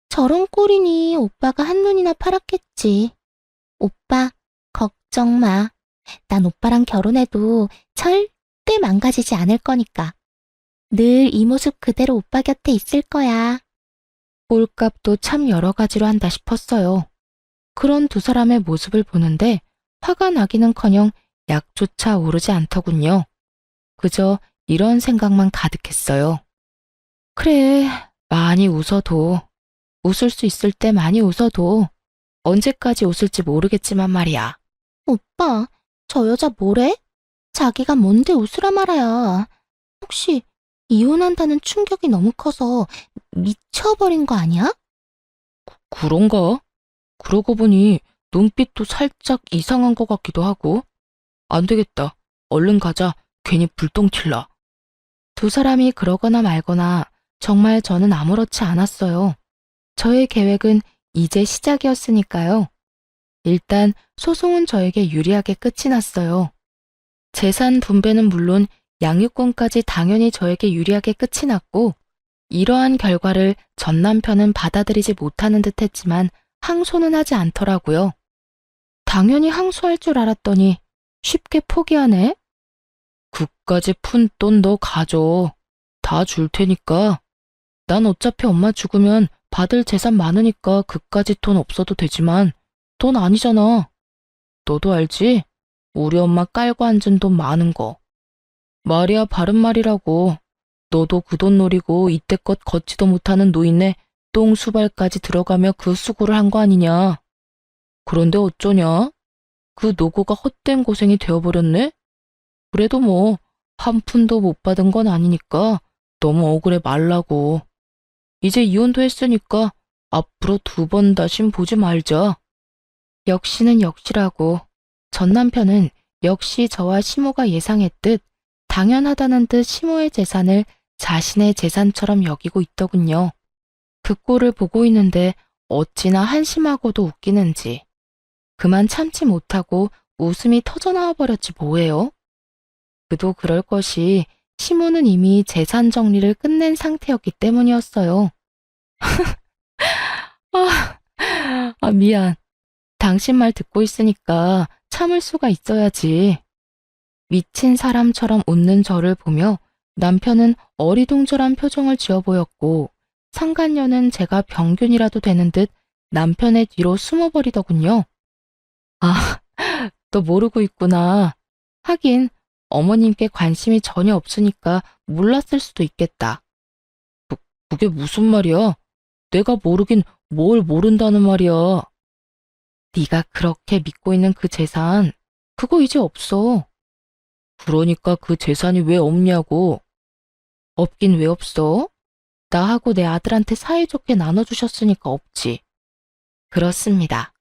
저런 꼴이니 오빠가 한눈이나 팔았겠지. 오빠, 걱정 마. 난 오빠랑 결혼해도 절대 망가지지 않을 거니까. 늘 이 모습 그대로 오빠 곁에 있을 거야. 꼴값도 참 여러 가지로 한다 싶었어요. 그런 두 사람의 모습을 보는데 화가 나기는커녕 약조차 오르지 않더군요. 그저 이런 생각만 가득했어요. 그래, 많이 웃어도, 웃을 수 있을 때 많이 웃어도 언제까지 웃을지 모르겠지만 말이야. 오빠, 저 여자 뭐래? 자기가 뭔데 웃으라 말아야. 혹시 이혼한다는 충격이 너무 커서 미쳐버린 거 아니야? 그런가? 그러고 보니 눈빛도 살짝 이상한 것 같기도 하고. 안 되겠다. 얼른 가자. 괜히 불똥 튈라. 두 사람이 그러거나 말거나 정말 저는 아무렇지 않았어요. 저의 계획은 이제 시작이었으니까요. 일단 소송은 저에게 유리하게 끝이 났어요. 재산 분배는 물론 양육권까지 당연히 저에게 유리하게 끝이 났고 이러한 결과를 전 남편은 받아들이지 못하는 듯 했지만 항소는 하지 않더라고요. 당연히 항소할 줄 알았더니 쉽게 포기하네. 그까지 푼 돈 너 가져. 다 줄 테니까. 난 어차피 엄마 죽으면 받을 재산 많으니까 그까지 돈 없어도 되지만 돈 아니잖아. 너도 알지? 우리 엄마 깔고 앉은 돈 많은 거. 말이야 바른 말이라고. 너도 그 돈 노리고 이때껏 걷지도 못하는 노인네 똥수발까지 들어가며 그 수고를 한 거 아니냐. 그런데 어쩌냐? 그 노고가 헛된 고생이 되어버렸네? 그래도 뭐 한 푼도 못 받은 건 아니니까 너무 억울해 말라고. 이제 이혼도 했으니까 앞으로 두 번 다신 보지 말자. 역시는 역시라고. 전 남편은 역시 저와 시모가 예상했듯 당연하다는 듯 시모의 재산을 자신의 재산처럼 여기고 있더군요. 그 꼴을 보고 있는데 어찌나 한심하고도 웃기는지. 그만 참지 못하고 웃음이 터져나와 버렸지 뭐예요? 그도 그럴 것이 시모는 이미 재산 정리를 끝낸 상태였기 때문이었어요. 미안. 당신 말 듣고 있으니까 참을 수가 있어야지. 미친 사람처럼 웃는 저를 보며 남편은 어리둥절한 표정을 지어 보였고 상간녀는 제가 병균이라도 되는 듯 남편의 뒤로 숨어버리더군요. 아, 너 모르고 있구나. 하긴 어머님께 관심이 전혀 없으니까 몰랐을 수도 있겠다. 그게 무슨 말이야? 내가 모르긴 뭘 모른다는 말이야. 네가 그렇게 믿고 있는 그 재산, 그거 이제 없어. 그러니까 그 재산이 왜 없냐고. 없긴 왜 없어? 나하고 내 아들한테 사이좋게 나눠주셨으니까 없지. 그렇습니다.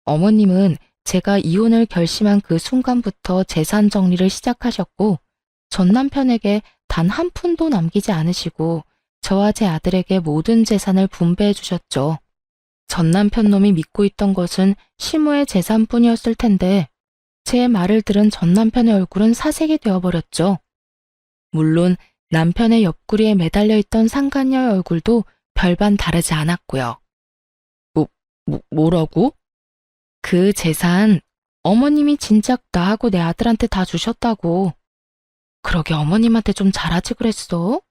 어머님은 제가 이혼을 결심한 그 순간부터 재산 정리를 시작하셨고, 전 남편에게 단 한 푼도 남기지 않으시고, 저와 제 아들에게 모든 재산을 분배해 주셨죠. 전 남편 놈이 믿고 있던 것은 시무의 재산뿐이었을 텐데, 제 말을 들은 전 남편의 얼굴은 사색이 되어버렸죠. 물론 남편의 옆구리에 매달려 있던 상간녀의 얼굴도 별반 다르지 않았고요. 뭐라고? 그 재산 어머님이 진작 나하고 내 아들한테 다 주셨다고. 그러게 어머님한테 좀 잘하지 그랬어.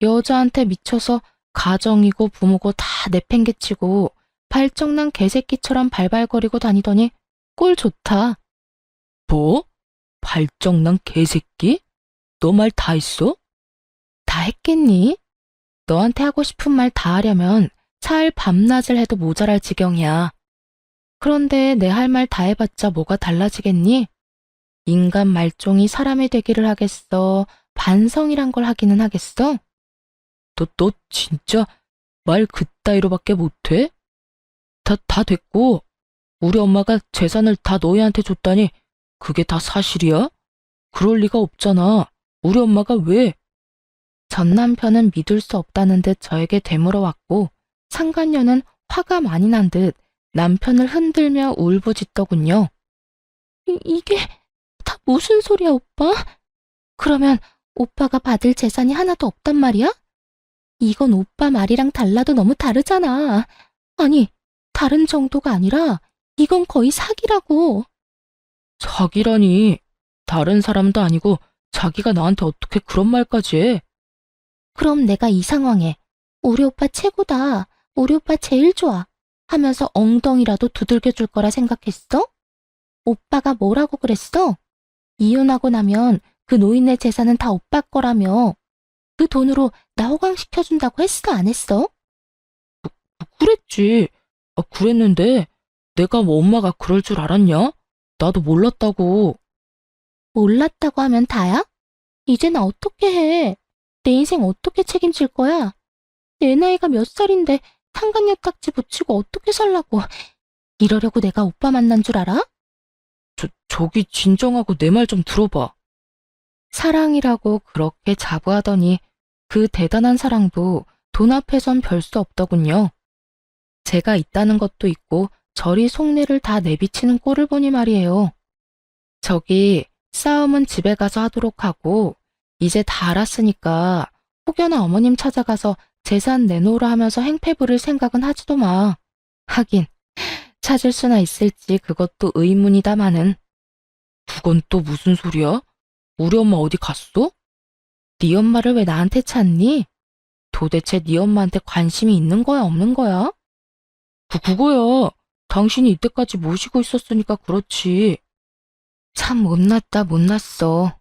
여자한테 미쳐서 가정이고 부모고 다 내팽개치고 발정난 개새끼처럼 발발거리고 다니더니 꼴 좋다. 뭐? 발정난 개새끼? 너 말 다 했어? 다 했겠니? 너한테 하고 싶은 말 다 하려면 사흘 밤낮을 해도 모자랄 지경이야. 그런데 내 할 말 다 해봤자 뭐가 달라지겠니? 인간 말종이 사람이 되기를 하겠어? 반성이란 걸 하기는 하겠어? 너 진짜 말 그따위로밖에 못해? 다 됐고, 우리 엄마가 재산을 다 너희한테 줬다니 그게 다 사실이야? 그럴 리가 없잖아. 우리 엄마가 왜? 전 남편은 믿을 수 없다는 듯 저에게 되물어왔고 상간녀는 화가 많이 난 듯 남편을 흔들며 울부짖더군요. 이게 다 무슨 소리야, 오빠? 그러면 오빠가 받을 재산이 하나도 없단 말이야? 이건 오빠 말이랑 달라도 너무 다르잖아. 아니, 다른 정도가 아니라 이건 거의 사기라고. 사기라니. 다른 사람도 아니고 자기가 나한테 어떻게 그런 말까지 해? 그럼 내가 이 상황에 우리 오빠 최고다, 우리 오빠 제일 좋아 하면서 엉덩이라도 두들겨 줄 거라 생각했어? 오빠가 뭐라고 그랬어? 이혼하고 나면 그 노인네 재산은 다 오빠 거라며. 그 돈으로 나 호강시켜준다고 했어, 안 했어? 그랬지. 그랬는데 내가 뭐 엄마가 그럴 줄 알았냐? 나도 몰랐다고. 몰랐다고 하면 다야? 이제 나 어떻게 해? 내 인생 어떻게 책임질 거야? 내 나이가 몇 살인데 상간녀 딱지 붙이고 어떻게 살라고. 이러려고 내가 오빠 만난 줄 알아? 저기 진정하고 내 말 좀 들어봐. 사랑이라고 그렇게 자부하더니 그 대단한 사랑도 돈 앞에선 별 수 없더군요. 제가 있다는 것도 있고 저리 속내를 다 내비치는 꼴을 보니 말이에요. 저기 싸움은 집에 가서 하도록 하고 이제 다 알았으니까 혹여나 어머님 찾아가서 재산 내놓으라 하면서 행패 부릴 생각은 하지도 마. 하긴 찾을 수나 있을지 그것도 의문이다마는. 그건 또 무슨 소리야? 우리 엄마 어디 갔어? 네 엄마를 왜 나한테 찾니? 도대체 네 엄마한테 관심이 있는 거야, 없는 거야? 그거야. 당신이 이때까지 모시고 있었으니까 그렇지. 참 못났다, 못났어.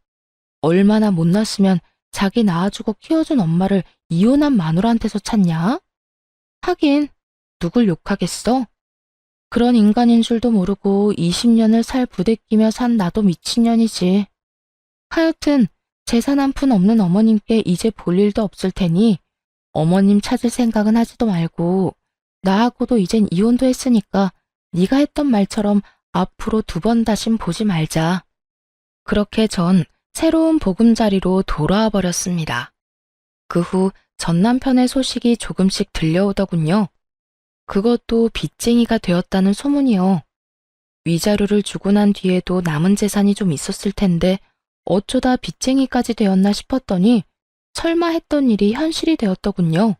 얼마나 못났으면 자기 낳아주고 키워준 엄마를 이혼한 마누라한테서 찾냐? 하긴 누굴 욕하겠어? 그런 인간인 줄도 모르고 20년을 살 부대끼며 산 나도 미친년이지. 하여튼 재산 한 푼 없는 어머님께 이제 볼 일도 없을 테니 어머님 찾을 생각은 하지도 말고 나하고도 이젠 이혼도 했으니까 네가 했던 말처럼 앞으로 두 번 다신 보지 말자. 그렇게 전 새로운 보금자리로 돌아와 버렸습니다. 그 후 전 남편의 소식이 조금씩 들려오더군요. 그것도 빚쟁이가 되었다는 소문이요. 위자료를 주고 난 뒤에도 남은 재산이 좀 있었을 텐데 어쩌다 빚쟁이까지 되었나 싶었더니 설마 했던 일이 현실이 되었더군요.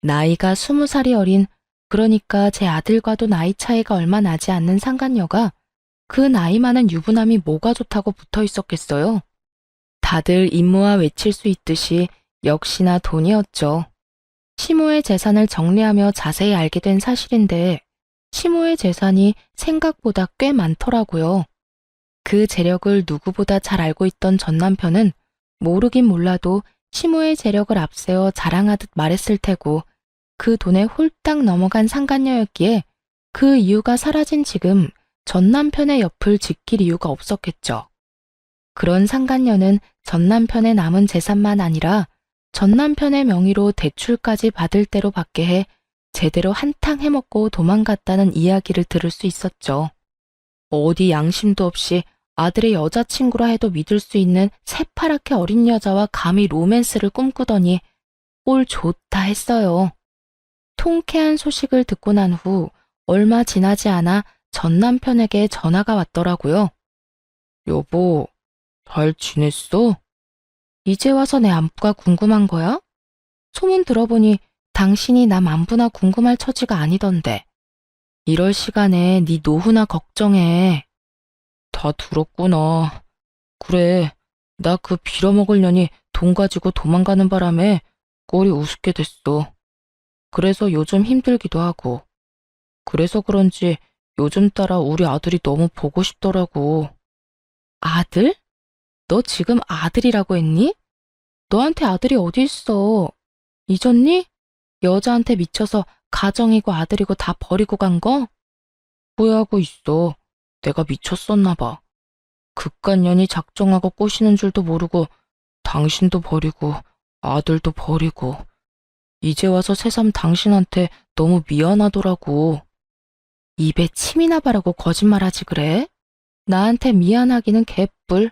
나이가 20살이 어린 그러니까 제 아들과도 나이 차이가 얼마 나지 않는 상간녀가 그 나이 많은 유부남이 뭐가 좋다고 붙어 있었겠어요. 다들 임무와 외칠 수 있듯이 역시나 돈이었죠. 시모의 재산을 정리하며 자세히 알게 된 사실인데 시모의 재산이 생각보다 꽤 많더라고요. 그 재력을 누구보다 잘 알고 있던 전 남편은 모르긴 몰라도 시모의 재력을 앞세워 자랑하듯 말했을 테고 그 돈에 홀딱 넘어간 상간녀였기에 그 이유가 사라진 지금 전 남편의 옆을 지킬 이유가 없었겠죠. 그런 상간녀는 전 남편의 남은 재산만 아니라 전 남편의 명의로 대출까지 받을 대로 받게 해 제대로 한탕 해먹고 도망갔다는 이야기를 들을 수 있었죠. 어디 양심도 없이 아들의 여자친구라 해도 믿을 수 있는 새파랗게 어린 여자와 감히 로맨스를 꿈꾸더니 꼴 좋다 했어요. 통쾌한 소식을 듣고 난 후 얼마 지나지 않아 전 남편에게 전화가 왔더라고요. 여보, 잘 지냈어? 이제 와서 내 안부가 궁금한 거야? 소문 들어보니 당신이 남 안부나 궁금할 처지가 아니던데. 이럴 시간에 네 노후나 걱정해. 다 들었구나. 그래, 나 그 빌어먹을 년이 돈 가지고 도망가는 바람에 꼴이 우습게 됐어. 그래서 요즘 힘들기도 하고. 그래서 그런지 요즘 따라 우리 아들이 너무 보고 싶더라고. 아들? 너 지금 아들이라고 했니? 너한테 아들이 어디 있어? 잊었니? 여자한테 미쳐서 가정이고 아들이고 다 버리고 간 거? 후회하고 있어. 내가 미쳤었나 봐. 그깟 년이 작정하고 꼬시는 줄도 모르고 당신도 버리고 아들도 버리고 이제 와서 새삼 당신한테 너무 미안하더라고. 입에 침이나 바라고 거짓말하지 그래? 나한테 미안하기는 개뿔.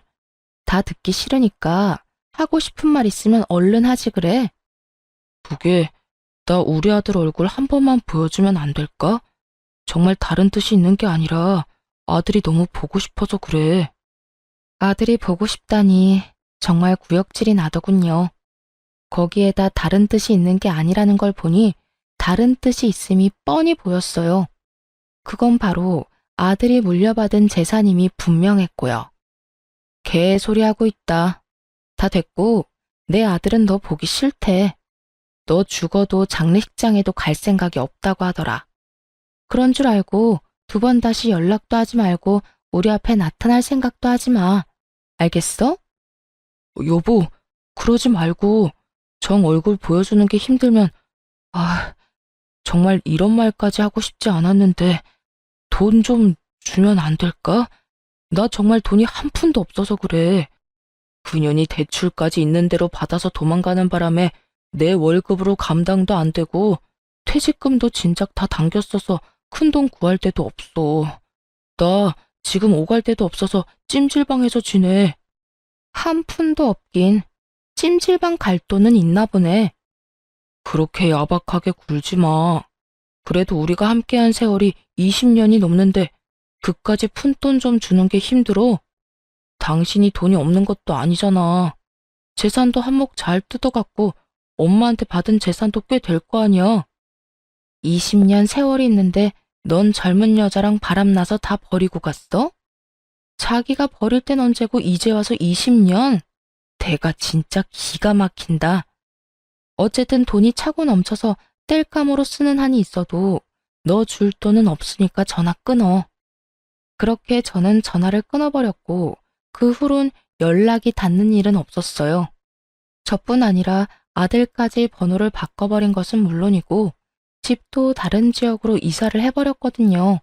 다 듣기 싫으니까 하고 싶은 말 있으면 얼른 하지 그래. 그게 나 우리 아들 얼굴 한 번만 보여주면 안 될까? 정말 다른 뜻이 있는 게 아니라 아들이 너무 보고 싶어서 그래. 아들이 보고 싶다니 정말 구역질이 나더군요. 거기에다 다른 뜻이 있는 게 아니라는 걸 보니 다른 뜻이 있음이 뻔히 보였어요. 그건 바로 아들이 물려받은 재산임이 분명했고요. 개소리하고 있다. 다 됐고 내 아들은 너 보기 싫대. 너 죽어도 장례식장에도 갈 생각이 없다고 하더라. 그런 줄 알고 두 번 다시 연락도 하지 말고 우리 앞에 나타날 생각도 하지 마. 알겠어? 여보, 그러지 말고 정 얼굴 보여주는 게 힘들면 정말 이런 말까지 하고 싶지 않았는데 돈 좀 주면 안 될까? 나 정말 돈이 한 푼도 없어서 그래. 그년이 대출까지 있는 대로 받아서 도망가는 바람에 내 월급으로 감당도 안 되고 퇴직금도 진작 다 당겼어서 큰돈 구할 데도 없어. 나 지금 오갈 데도 없어서 찜질방에서 지내. 한 푼도 없긴 찜질방 갈 돈은 있나 보네. 그렇게 야박하게 굴지 마. 그래도 우리가 함께한 세월이 20년이 넘는데 그까지 푼돈 좀 주는 게 힘들어? 당신이 돈이 없는 것도 아니잖아. 재산도 한몫 잘 뜯어갖고 엄마한테 받은 재산도 꽤 될 거 아니야. 20년 세월이 있는데 넌 젊은 여자랑 바람나서 다 버리고 갔어? 자기가 버릴 땐 언제고 이제 와서 20년? 대가 진짜 기가 막힌다. 어쨌든 돈이 차고 넘쳐서 뗄감으로 쓰는 한이 있어도 너 줄 돈은 없으니까 전화 끊어. 그렇게 저는 전화를 끊어버렸고 그 후론 연락이 닿는 일은 없었어요. 저뿐 아니라 아들까지 번호를 바꿔버린 것은 물론이고 집도 다른 지역으로 이사를 해버렸거든요.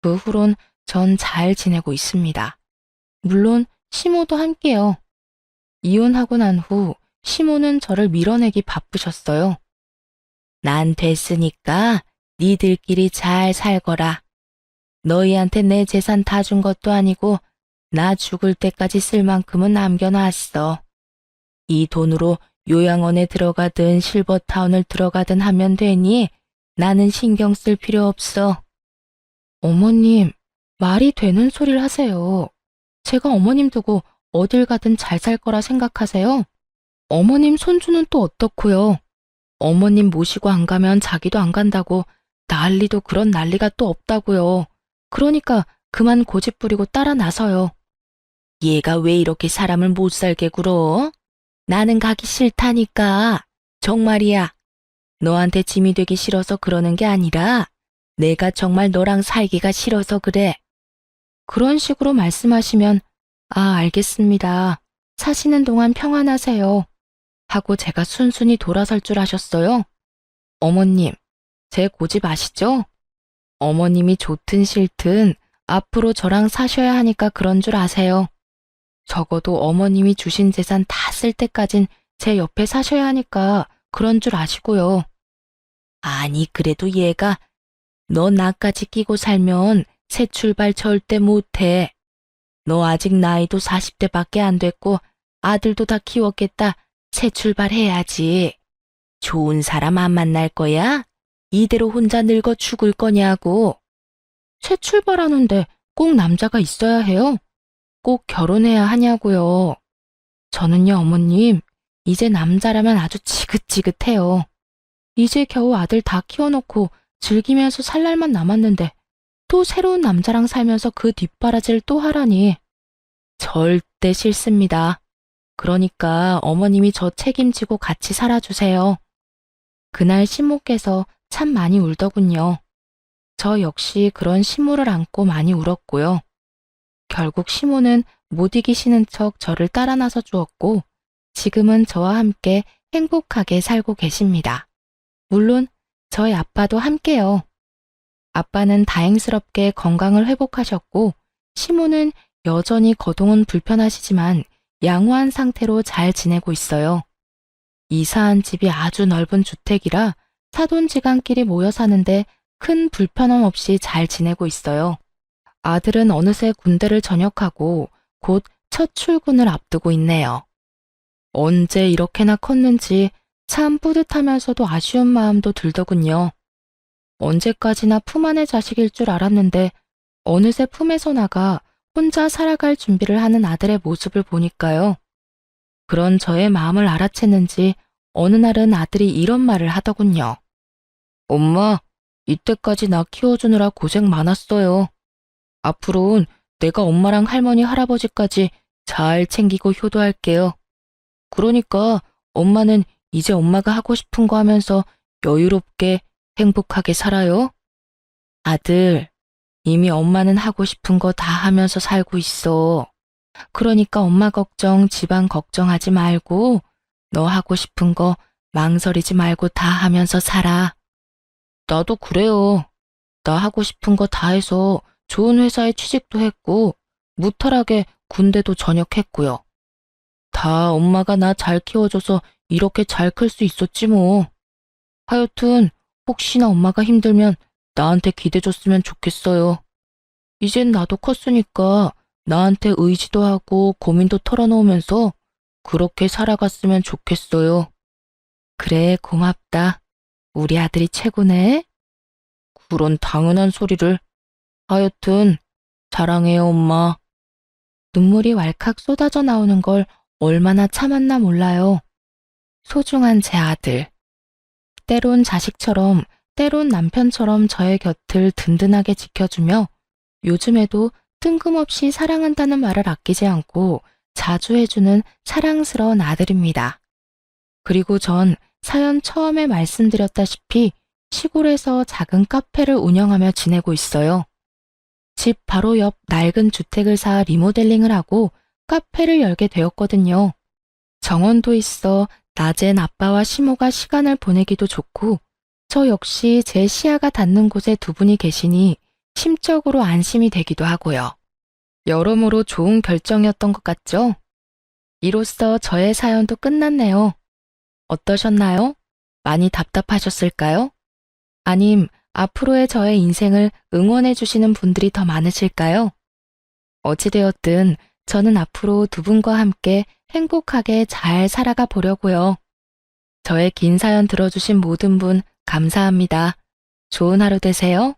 그 후론 전 잘 지내고 있습니다. 물론 시모도 함께요. 이혼하고 난 후 시모는 저를 밀어내기 바쁘셨어요. 난 됐으니까 니들끼리 잘 살거라. 너희한테 내 재산 다 준 것도 아니고 나 죽을 때까지 쓸 만큼은 남겨놨어. 이 돈으로 요양원에 들어가든 실버타운을 들어가든 하면 되니 나는 신경 쓸 필요 없어. 어머님, 말이 되는 소리를 하세요. 제가 어머님 두고 어딜 가든 잘 살 거라 생각하세요? 어머님 손주는 또 어떻고요? 어머님 모시고 안 가면 자기도 안 간다고 난리도 그런 난리가 또 없다고요. 그러니까 그만 고집 부리고 따라 나서요. 얘가 왜 이렇게 사람을 못 살게 굴어? 나는 가기 싫다니까. 정말이야. 너한테 짐이 되기 싫어서 그러는 게 아니라 내가 정말 너랑 살기가 싫어서 그래. 그런 식으로 말씀하시면 알겠습니다. 사시는 동안 평안하세요. 하고 제가 순순히 돌아설 줄 아셨어요? 어머님, 제 고집 아시죠? 어머님이 좋든 싫든 앞으로 저랑 사셔야 하니까 그런 줄 아세요. 적어도 어머님이 주신 재산 다 쓸 때까진 제 옆에 사셔야 하니까 그런 줄 아시고요. 아니, 그래도 얘가 너 나까지 끼고 살면 새 출발 절대 못해. 너 아직 나이도 40대밖에 안 됐고 아들도 다 키웠겠다. 새 출발해야지. 좋은 사람 안 만날 거야? 이대로 혼자 늙어 죽을 거냐고. 새 출발하는데 꼭 남자가 있어야 해요? 꼭 결혼해야 하냐고요. 저는요, 어머님, 이제 남자라면 아주 지긋지긋해요. 이제 겨우 아들 다 키워놓고 즐기면서 살 날만 남았는데 또 새로운 남자랑 살면서 그 뒷바라지를 또 하라니. 절대 싫습니다. 그러니까 어머님이 저 책임지고 같이 살아주세요. 그날 신모께서 참 많이 울더군요. 저 역시 그런 신모를 안고 많이 울었고요. 결국 시모는 못 이기시는 척 저를 따라 나서 주었고 지금은 저와 함께 행복하게 살고 계십니다. 물론 저희 아빠도 함께요. 아빠는 다행스럽게 건강을 회복하셨고 시모는 여전히 거동은 불편하시지만 양호한 상태로 잘 지내고 있어요. 이사한 집이 아주 넓은 주택이라 사돈지간끼리 모여 사는데 큰 불편함 없이 잘 지내고 있어요. 아들은 어느새 군대를 전역하고 곧 첫 출근을 앞두고 있네요. 언제 이렇게나 컸는지 참 뿌듯하면서도 아쉬운 마음도 들더군요. 언제까지나 품 안의 자식일 줄 알았는데 어느새 품에서 나가 혼자 살아갈 준비를 하는 아들의 모습을 보니까요. 그런 저의 마음을 알아챘는지 어느 날은 아들이 이런 말을 하더군요. 엄마, 이때까지 나 키워주느라 고생 많았어요. 앞으로는 내가 엄마랑 할머니, 할아버지까지 잘 챙기고 효도할게요. 그러니까 엄마는 이제 엄마가 하고 싶은 거 하면서 여유롭게 행복하게 살아요. 아들, 이미 엄마는 하고 싶은 거 다 하면서 살고 있어. 그러니까 엄마 걱정, 집안 걱정하지 말고 너 하고 싶은 거 망설이지 말고 다 하면서 살아. 나도 그래요. 나 하고 싶은 거 다 해서 좋은 회사에 취직도 했고 무탈하게 군대도 전역했고요. 다 엄마가 나 잘 키워줘서 이렇게 잘 클 수 있었지 뭐. 하여튼 혹시나 엄마가 힘들면 나한테 기대줬으면 좋겠어요. 이젠 나도 컸으니까 나한테 의지도 하고 고민도 털어놓으면서 그렇게 살아갔으면 좋겠어요. 그래, 고맙다. 우리 아들이 최고네. 그런 당연한 소리를. 하여튼 사랑해요, 엄마. 눈물이 왈칵 쏟아져 나오는 걸 얼마나 참았나 몰라요. 소중한 제 아들. 때론 자식처럼, 때론 남편처럼 저의 곁을 든든하게 지켜주며 요즘에도 뜬금없이 사랑한다는 말을 아끼지 않고 자주 해주는 사랑스러운 아들입니다. 그리고 전 사연 처음에 말씀드렸다시피 시골에서 작은 카페를 운영하며 지내고 있어요. 집 바로 옆 낡은 주택을 사 리모델링을 하고 카페를 열게 되었거든요. 정원도 있어 낮엔 아빠와 시모가 시간을 보내기도 좋고 저 역시 제 시야가 닿는 곳에 두 분이 계시니 심적으로 안심이 되기도 하고요. 여러모로 좋은 결정이었던 것 같죠? 이로써 저의 사연도 끝났네요. 어떠셨나요? 많이 답답하셨을까요? 아님 앞으로의 저의 인생을 응원해 주시는 분들이 더 많으실까요? 어찌되었든 저는 앞으로 두 분과 함께 행복하게 잘 살아가 보려고요. 저의 긴 사연 들어주신 모든 분 감사합니다. 좋은 하루 되세요.